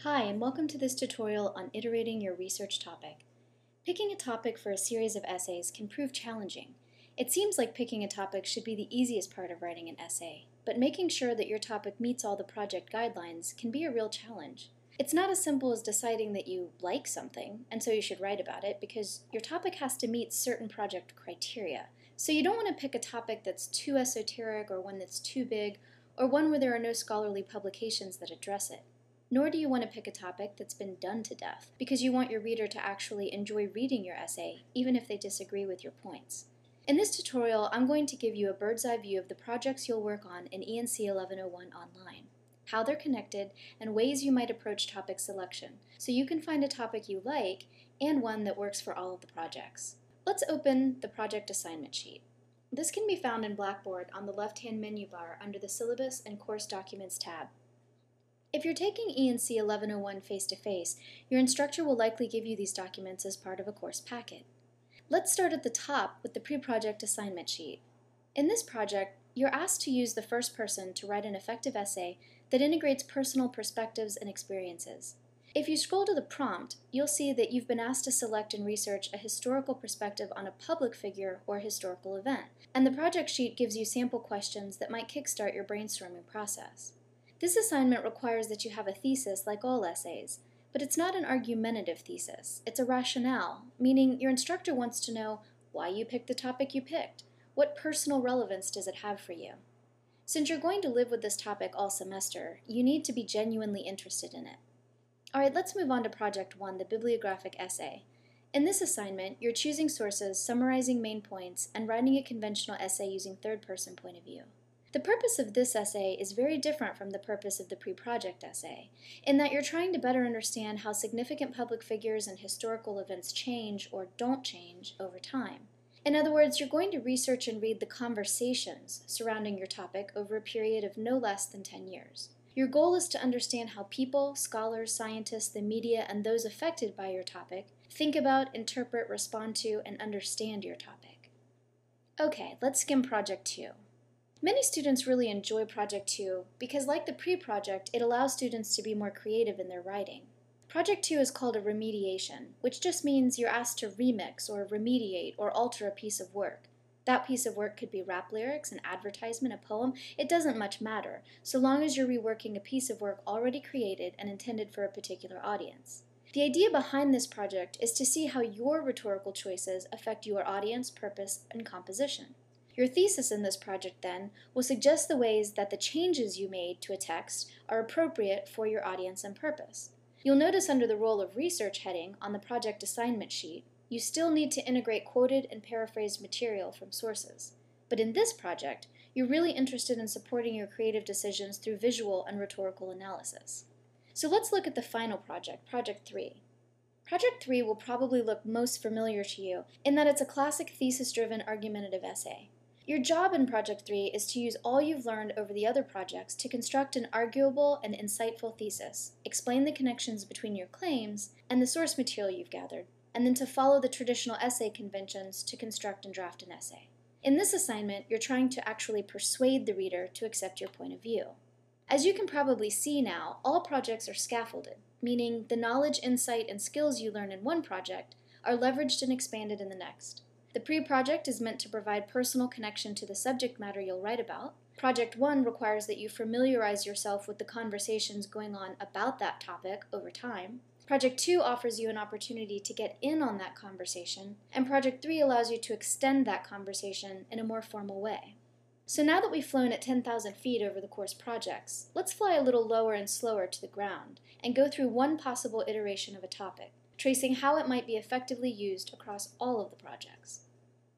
Hi, and welcome to this tutorial on iterating your research topic. Picking a topic for a series of essays can prove challenging. It seems like picking a topic should be the easiest part of writing an essay, but making sure that your topic meets all the project guidelines can be a real challenge. It's not as simple as deciding that you like something, and so you should write about it, because your topic has to meet certain project criteria. So you don't want to pick a topic that's too esoteric or one that's too big, or one where there are no scholarly publications that address it. Nor do you want to pick a topic that's been done to death, because you want your reader to actually enjoy reading your essay, even if they disagree with your points. In this tutorial, I'm going to give you a bird's eye view of the projects you'll work on in ENC 1101 online, how they're connected, and ways you might approach topic selection, so you can find a topic you like and one that works for all of the projects. Let's open the project assignment sheet. This can be found in Blackboard on the left-hand menu bar under the Syllabus and Course Documents tab. If you're taking ENC 1101 face-to-face, your instructor will likely give you these documents as part of a course packet. Let's start at the top with the pre-project assignment sheet. In this project, you're asked to use the first person to write an effective essay that integrates personal perspectives and experiences. If you scroll to the prompt, you'll see that you've been asked to select and research a historical perspective on a public figure or historical event, and the project sheet gives you sample questions that might kickstart your brainstorming process. This assignment requires that you have a thesis like all essays, but it's not an argumentative thesis. It's a rationale, meaning your instructor wants to know why you picked the topic you picked. What personal relevance does it have for you? Since you're going to live with this topic all semester, you need to be genuinely interested in it. Alright, let's move on to Project 1, the bibliographic essay. In this assignment, you're choosing sources, summarizing main points, and writing a conventional essay using third-person point of view. The purpose of this essay is very different from the purpose of the pre-project essay, in that you're trying to better understand how significant public figures and historical events change or don't change over time. In other words, you're going to research and read the conversations surrounding your topic over a period of no less than 10 years. Your goal is to understand how people, scholars, scientists, the media, and those affected by your topic think about, interpret, respond to, and understand your topic. Okay, let's skim Project 2. Many students really enjoy Project 2 because, like the pre-project, it allows students to be more creative in their writing. Project 2 is called a remediation, which just means you're asked to remix or remediate or alter a piece of work. That piece of work could be rap lyrics, an advertisement, a poem. It doesn't much matter, so long as you're reworking a piece of work already created and intended for a particular audience. The idea behind this project is to see how your rhetorical choices affect your audience, purpose, and composition. Your thesis in this project, then, will suggest the ways that the changes you made to a text are appropriate for your audience and purpose. You'll notice under the Role of Research heading on the project assignment sheet, you still need to integrate quoted and paraphrased material from sources. But in this project, you're really interested in supporting your creative decisions through visual and rhetorical analysis. So let's look at the final project, Project 3. Project 3 will probably look most familiar to you in that it's a classic thesis-driven argumentative essay. Your job in Project 3 is to use all you've learned over the other projects to construct an arguable and insightful thesis, explain the connections between your claims and the source material you've gathered, and then to follow the traditional essay conventions to construct and draft an essay. In this assignment, you're trying to actually persuade the reader to accept your point of view. As you can probably see now, all projects are scaffolded, meaning the knowledge, insight, and skills you learn in one project are leveraged and expanded in the next. The pre-project is meant to provide personal connection to the subject matter you'll write about. Project 1 requires that you familiarize yourself with the conversations going on about that topic over time. Project 2 offers you an opportunity to get in on that conversation, and Project 3 allows you to extend that conversation in a more formal way. So now that we've flown at 10,000 feet over the course projects, let's fly a little lower and slower to the ground and go through one possible iteration of a topic, tracing how it might be effectively used across all of the projects.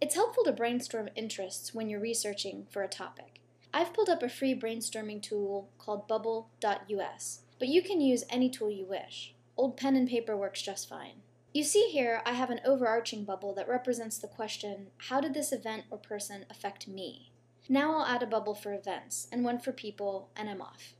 It's helpful to brainstorm interests when you're researching for a topic. I've pulled up a free brainstorming tool called bubble.us, but you can use any tool you wish. Old pen and paper works just fine. You see here I have an overarching bubble that represents the question, how did this event or person affect me? Now I'll add a bubble for events, and one for people, and I'm off.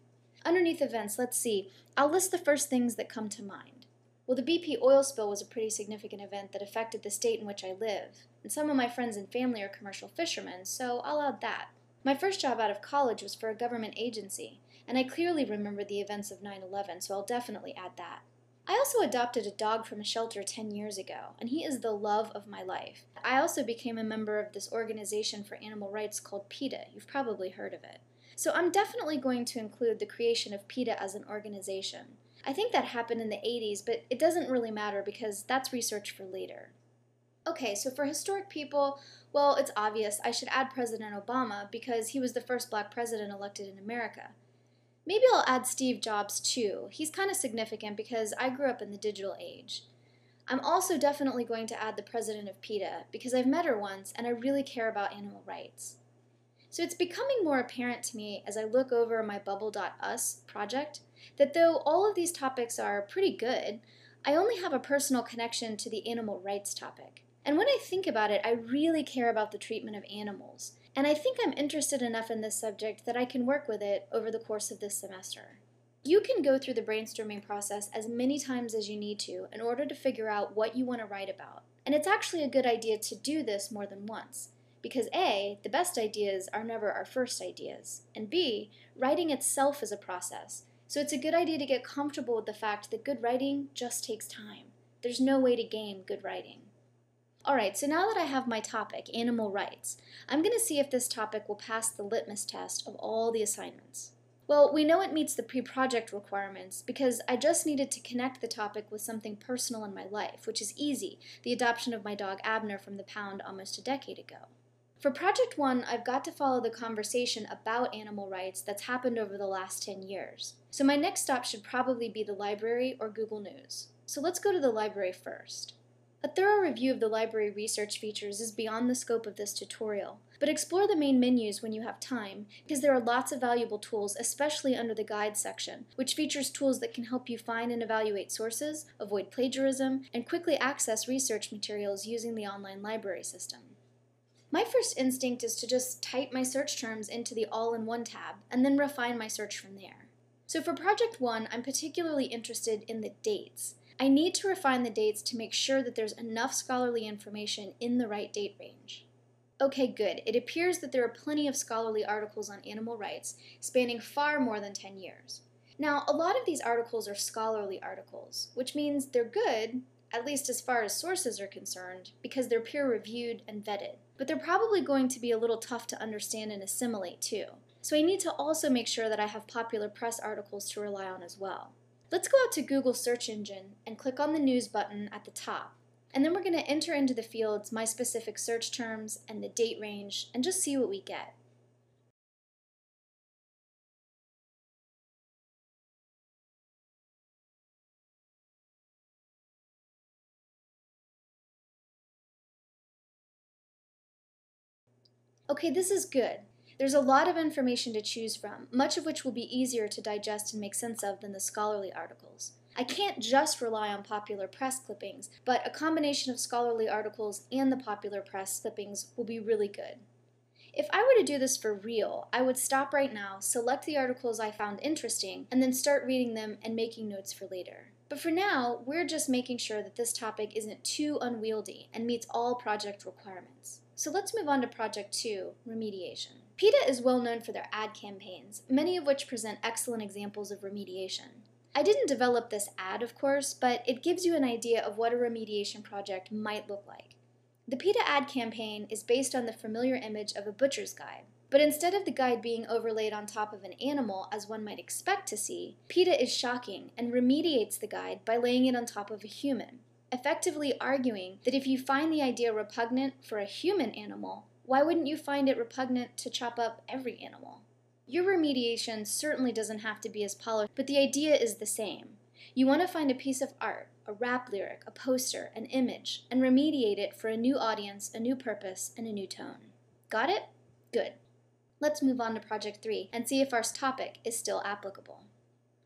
Underneath events, let's see, I'll list the first things that come to mind. Well, the BP oil spill was a pretty significant event that affected the state in which I live, and some of my friends and family are commercial fishermen, so I'll add that. My first job out of college was for a government agency, and I clearly remember the events of 9/11, so I'll definitely add that. I also adopted a dog from a shelter 10 years ago, and he is the love of my life. I also became a member of this organization for animal rights called PETA. You've probably heard of it. So I'm definitely going to include the creation of PETA as an organization. I think that happened in the 80s, but it doesn't really matter because that's research for later. Okay, so for historic people, well, it's obvious I should add President Obama because he was the first black president elected in America. Maybe I'll add Steve Jobs too. He's kind of significant because I grew up in the digital age. I'm also definitely going to add the president of PETA because I've met her once and I really care about animal rights. So it's becoming more apparent to me as I look over my Bubble.us project that though all of these topics are pretty good, I only have a personal connection to the animal rights topic. And when I think about it, I really care about the treatment of animals. And I think I'm interested enough in this subject that I can work with it over the course of this semester. You can go through the brainstorming process as many times as you need to in order to figure out what you want to write about. And it's actually a good idea to do this more than once. Because A, the best ideas are never our first ideas. And B, writing itself is a process. So it's a good idea to get comfortable with the fact that good writing just takes time. There's no way to game good writing. Alright, so now that I have my topic, animal rights, I'm going to see if this topic will pass the litmus test of all the assignments. Well, we know it meets the pre-project requirements because I just needed to connect the topic with something personal in my life, which is easy, the adoption of my dog Abner from the pound almost a decade ago. For Project 1, I've got to follow the conversation about animal rights that's happened over the last 10 years. So my next stop should probably be the library or Google News. So let's go to the library first. A thorough review of the library research features is beyond the scope of this tutorial, but explore the main menus when you have time, because there are lots of valuable tools, especially under the guide section, which features tools that can help you find and evaluate sources, avoid plagiarism, and quickly access research materials using the online library system. My first instinct is to just type my search terms into the All-in-One tab, and then refine my search from there. So for Project 1, I'm particularly interested in the dates. I need to refine the dates to make sure that there's enough scholarly information in the right date range. Okay, good. It appears that there are plenty of scholarly articles on animal rights, spanning far more than 10 years. Now, a lot of these articles are scholarly articles, which means they're good, at least as far as sources are concerned, because they're peer-reviewed and vetted. But they're probably going to be a little tough to understand and assimilate, too. So I need to also make sure that I have popular press articles to rely on as well. Let's go out to Google search engine and click on the news button at the top. And then we're going to enter into the fields my specific search terms and the date range and just see what we get. Okay, this is good. There's a lot of information to choose from, much of which will be easier to digest and make sense of than the scholarly articles. I can't just rely on popular press clippings, but a combination of scholarly articles and the popular press clippings will be really good. If I were to do this for real, I would stop right now, select the articles I found interesting, and then start reading them and making notes for later. But for now, we're just making sure that this topic isn't too unwieldy and meets all project requirements. So let's move on to Project 2, Remediation. PETA is well known for their ad campaigns, many of which present excellent examples of remediation. I didn't develop this ad, of course, but it gives you an idea of what a remediation project might look like. The PETA ad campaign is based on the familiar image of a butcher's guide. But instead of the guide being overlaid on top of an animal, as one might expect to see, PETA is shocking and remediates the guide by laying it on top of a human, effectively arguing that if you find the idea repugnant for a human animal, why wouldn't you find it repugnant to chop up every animal? Your remediation certainly doesn't have to be as polished, but the idea is the same. You want to find a piece of art, a rap lyric, a poster, an image, and remediate it for a new audience, a new purpose, and a new tone. Got it? Good. Let's move on to Project 3 and see if our topic is still applicable.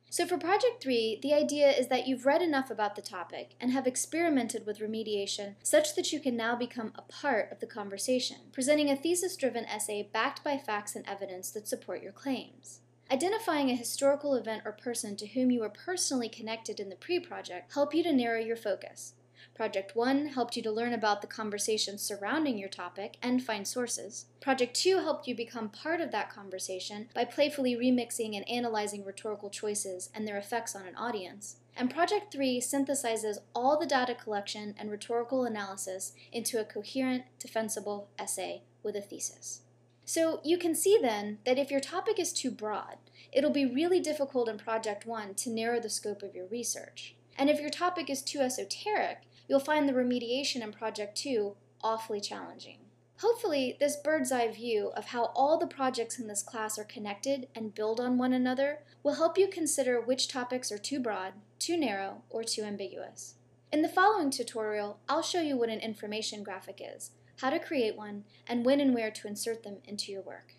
So for Project 3, the idea is that you've read enough about the topic and have experimented with remediation such that you can now become a part of the conversation, presenting a thesis-driven essay backed by facts and evidence that support your claims. Identifying a historical event or person to whom you were personally connected in the pre-project help you to narrow your focus. Project 1 helped you to learn about the conversation surrounding your topic and find sources. Project 2 helped you become part of that conversation by playfully remixing and analyzing rhetorical choices and their effects on an audience. And Project 3 synthesizes all the data collection and rhetorical analysis into a coherent, defensible essay with a thesis. So you can see then that if your topic is too broad, it'll be really difficult in Project 1 to narrow the scope of your research. And if your topic is too esoteric, you'll find the remediation in Project 2 awfully challenging. Hopefully, this bird's eye view of how all the projects in this class are connected and build on one another will help you consider which topics are too broad, too narrow, or too ambiguous. In the following tutorial, I'll show you what an information graphic is, how to create one, and when and where to insert them into your work.